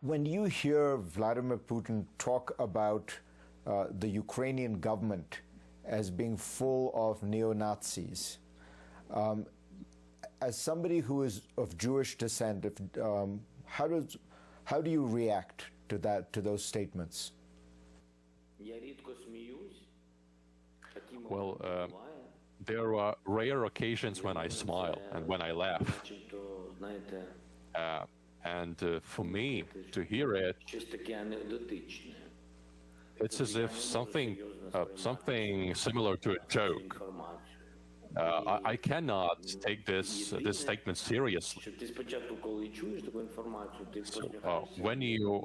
When you hear Vladimir Putin talk about the Ukrainian government as being full of neo-Nazis, as somebody who is of Jewish descent, how do you react to those statements? Well, there are rare occasions when I smile and when I laugh. For me to hear it, it's as if something similar to a joke. I cannot take this statement seriously. So,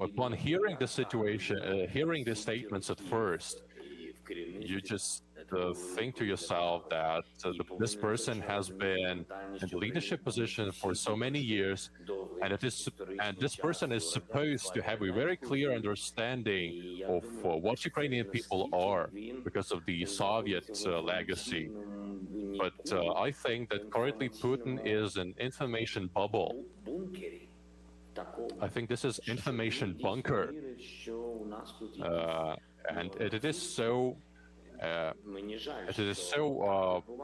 upon hearing the situation, hearing the statements at first, you just think to yourself that this person has been in the leadership position for so many years, and this person is supposed to have a very clear understanding of what Ukrainian people are because of the Soviet legacy. But I think that currently Putin is an information bubble. I think this is information bunker, and it is so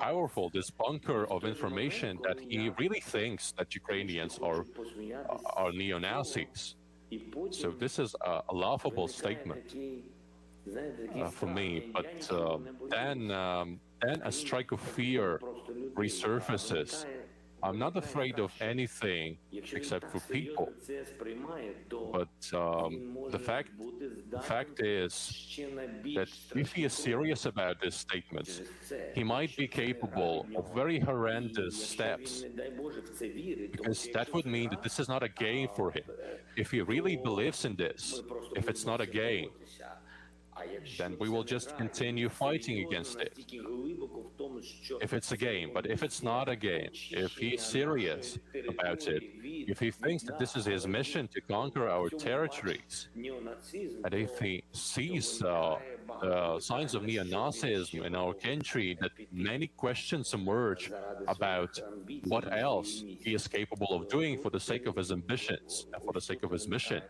powerful, this bunker of information, that he really thinks that Ukrainians are neo-Nazis. So this is a laughable statement for me. But then a strike of fear resurfaces. I'm not afraid of anything except for people. But the fact is that if he is serious about these statements, he might be capable of very horrendous steps, because that would mean that this is not a game for him. If he really believes in this, if it's not a game, then we will just continue fighting against it. If it's a game, but if it's not a game, if he's serious about it, if he thinks that this is his mission to conquer our territories, and if he sees signs of neo-Nazism in our country, that many questions emerge about what else he is capable of doing for the sake of his ambitions and for the sake of his mission.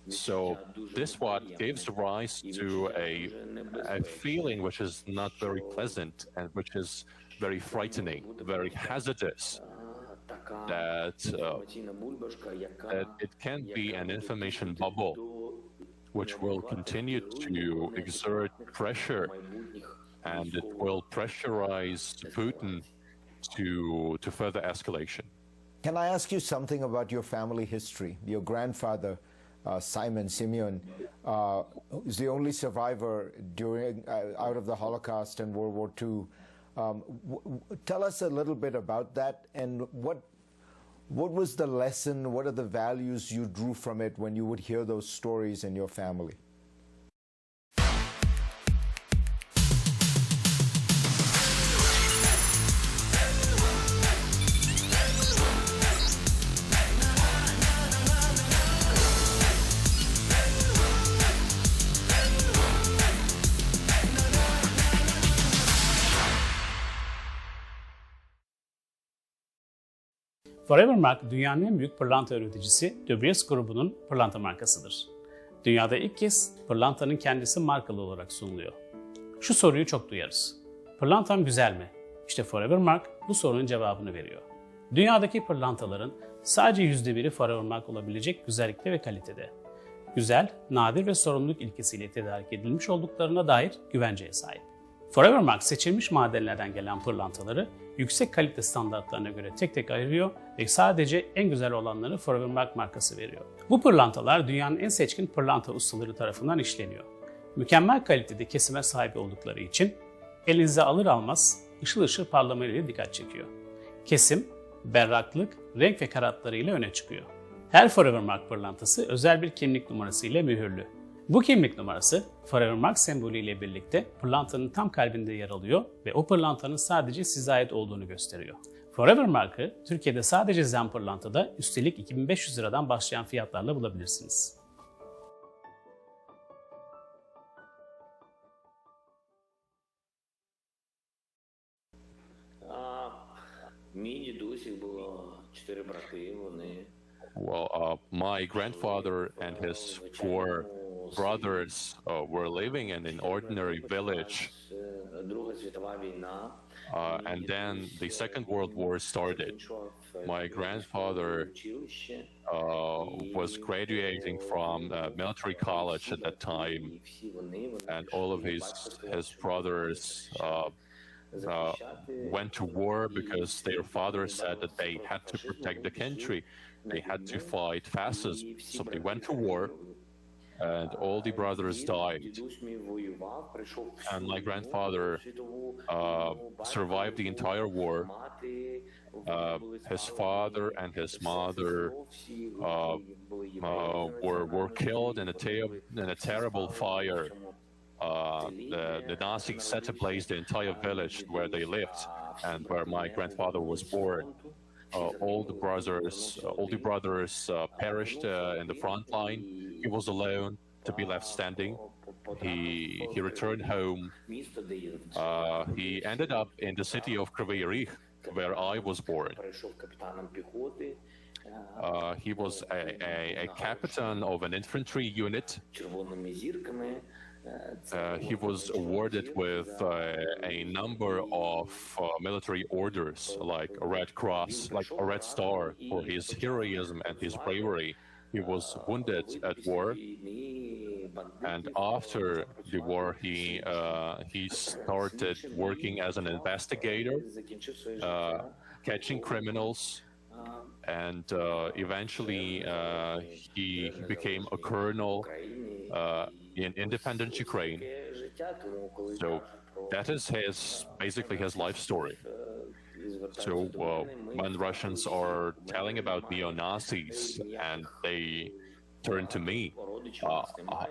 So this what gives rise to a feeling which is not very pleasant and which is very frightening, very hazardous, that it can be an information bubble which will continue to exert pressure, and it will pressurize Putin to further escalation. Can I ask you something about your family history? Your grandfather, Simeon, is the only survivor out of the Holocaust and World War II. Tell us a little bit about that, and what was the lesson, what are the values you drew from it when you would hear those stories in your family? Forever Mark, dünyanın en büyük pırlanta üreticisi Döbriez grubunun pırlanta markasıdır. Dünyada ilk kez pırlantanın kendisi markalı olarak sunuluyor. Şu soruyu çok duyarız. Pırlantam güzel mi? İşte Forever Mark bu sorunun cevabını veriyor. Dünyadaki pırlantaların sadece %1'i Forever Mark olabilecek güzellikte ve kalitede. Güzel, nadir ve sorumluluk ilkesiyle tedarik edilmiş olduklarına dair güvenceye sahip. Forever Mark seçilmiş madenlerden gelen pırlantaları yüksek kalite standartlarına göre tek tek ayırıyor ve sadece en güzel olanları Forever Mark markası veriyor. Bu pırlantalar dünyanın en seçkin pırlanta ustaları tarafından işleniyor. Mükemmel kalitede kesime sahip oldukları için elinize alır almaz ışıl ışıl parlamalarıyla dikkat çekiyor. Kesim, berraklık, renk ve karatlarıyla öne çıkıyor. Her Forever Mark pırlantası özel bir kimlik numarası ile mühürlü. Bu kimlik numarası Forever Mark sembolüyle birlikte pırlantanın tam kalbinde yer alıyor ve o pırlantanın sadece size ait olduğunu gösteriyor. Forever Mark'ı Türkiye'de sadece Zen Pırlanta'da üstelik 2500 liradan başlayan fiyatlarla bulabilirsiniz. Мій дідусів було 4 брати, вони Well, my grandfather and his four brothers were living in an ordinary village, and then the Second World War started. My grandfather was graduating from military college at that time, and all of his brothers went to war because their father said that they had to protect the country. They had to fight fascism, so they went to war, and all the brothers died. And my grandfather survived the entire war. His father and his mother were killed in a terrible fire. The Nazis set ablaze the entire village where they lived and where my grandfather was born. All the brothers perished in the front line. He was alone to be left standing. He returned home. He ended up in the city of Kryvyi Rih, where I was born. He was a captain of an infantry unit. He was awarded with a number of military orders, like a Red Cross, like a Red Star, for his heroism and his bravery. He was wounded at war, and after the war, he started working as an investigator, catching criminals, and eventually he became a colonel in independent Ukraine. So that is basically his life story. So when Russians are telling about neo-Nazis and they turn to me,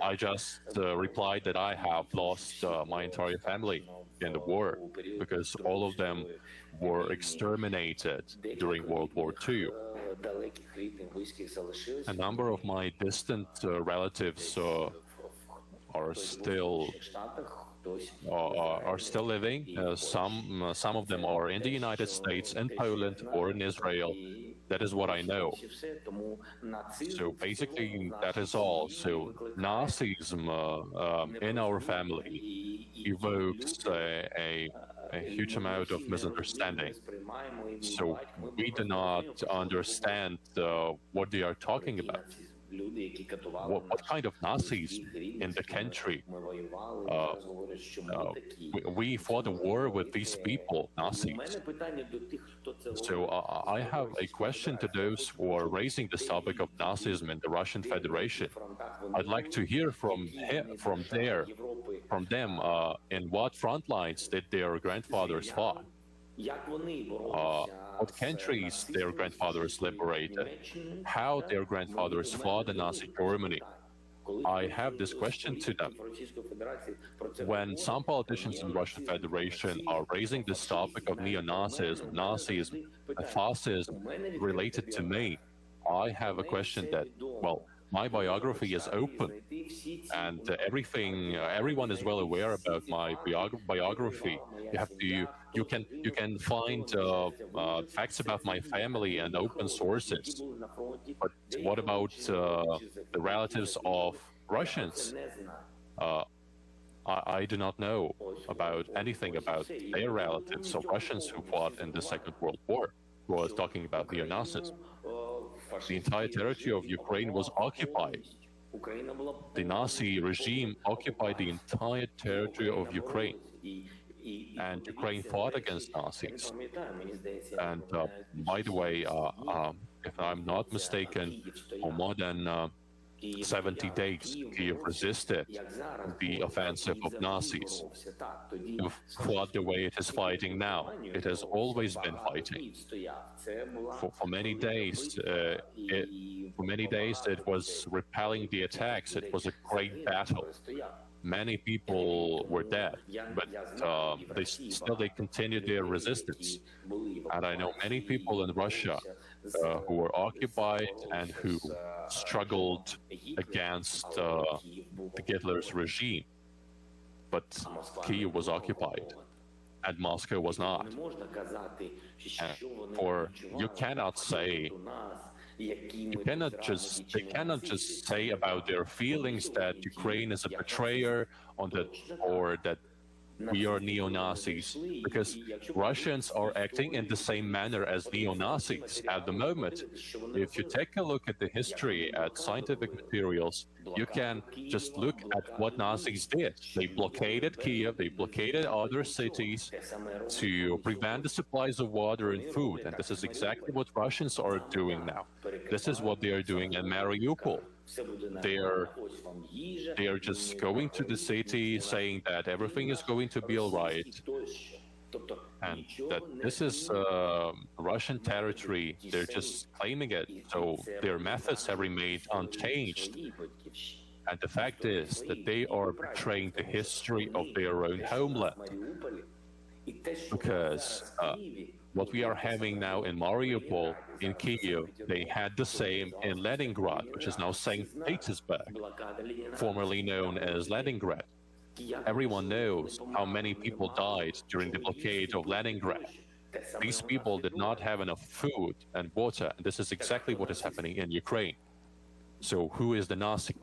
I just replied that I have lost my entire family in the war because all of them were exterminated during World War II. A number of my distant relatives are still living. Some of them are in the United States, in Poland, or in Israel. That is what I know. So basically, that is all. So Nazism in our family evokes a huge amount of misunderstanding. So we do not understand what they are talking about. What kind of Nazis in the country? We fought a war with these people, Nazis. So I have a question to those who are raising this topic of Nazism in the Russian Federation. I'd like to hear from them, in what front lines did their grandfathers fight? What countries their grandfathers liberated, how their grandfathers fought the Nazi Germany. I have this question to them. When some politicians in Russian Federation are raising this topic of neo-Nazism, Nazism, and fascism related to me, I have a question that, well, my biography is open, and everyone is well aware about my biography. You can find facts about my family and open sources. But what about the relatives of Russians? I do not know about anything about their relatives of Russians who fought in the Second World War, who was talking about neo-Nazis. The entire territory of Ukraine was occupied. The Nazi regime occupied the entire territory of Ukraine. And Ukraine fought against Nazis. And by the way, if I'm not mistaken, for more than 70 days, Kiev resisted the offensive of Nazis. It fought the way it is fighting now. It has always been fighting. For many days, it was repelling the attacks. It was a great battle. Many people were dead, but they continued their resistance. And I know many people in Russia who were occupied and who struggled against Hitler's regime. But Kyiv was occupied, and Moscow was not. For you cannot say They cannot just say about their feelings that Ukraine is a betrayer or that we are neo-Nazis, because Russians are acting in the same manner as neo-Nazis at the moment. If you take a look at the history, at scientific materials, you can just look at what Nazis did. They blockaded Kiev, they blockaded other cities to prevent the supplies of water and food, and this is exactly what Russians are doing now. This is what they are doing in Mariupol. They are just going to the city saying that everything is going to be all right, and that this is Russian territory. They're just claiming it, so their methods have remained unchanged. And the fact is that they are betraying the history of their own homeland, because what we are having now in Mariupol, in Kyiv, they had the same in Leningrad, which is now St. Petersburg, formerly known as Leningrad. Everyone knows how many people died during the blockade of Leningrad. These people did not have enough food and water, and this is exactly what is happening in Ukraine. So who is the Nazi?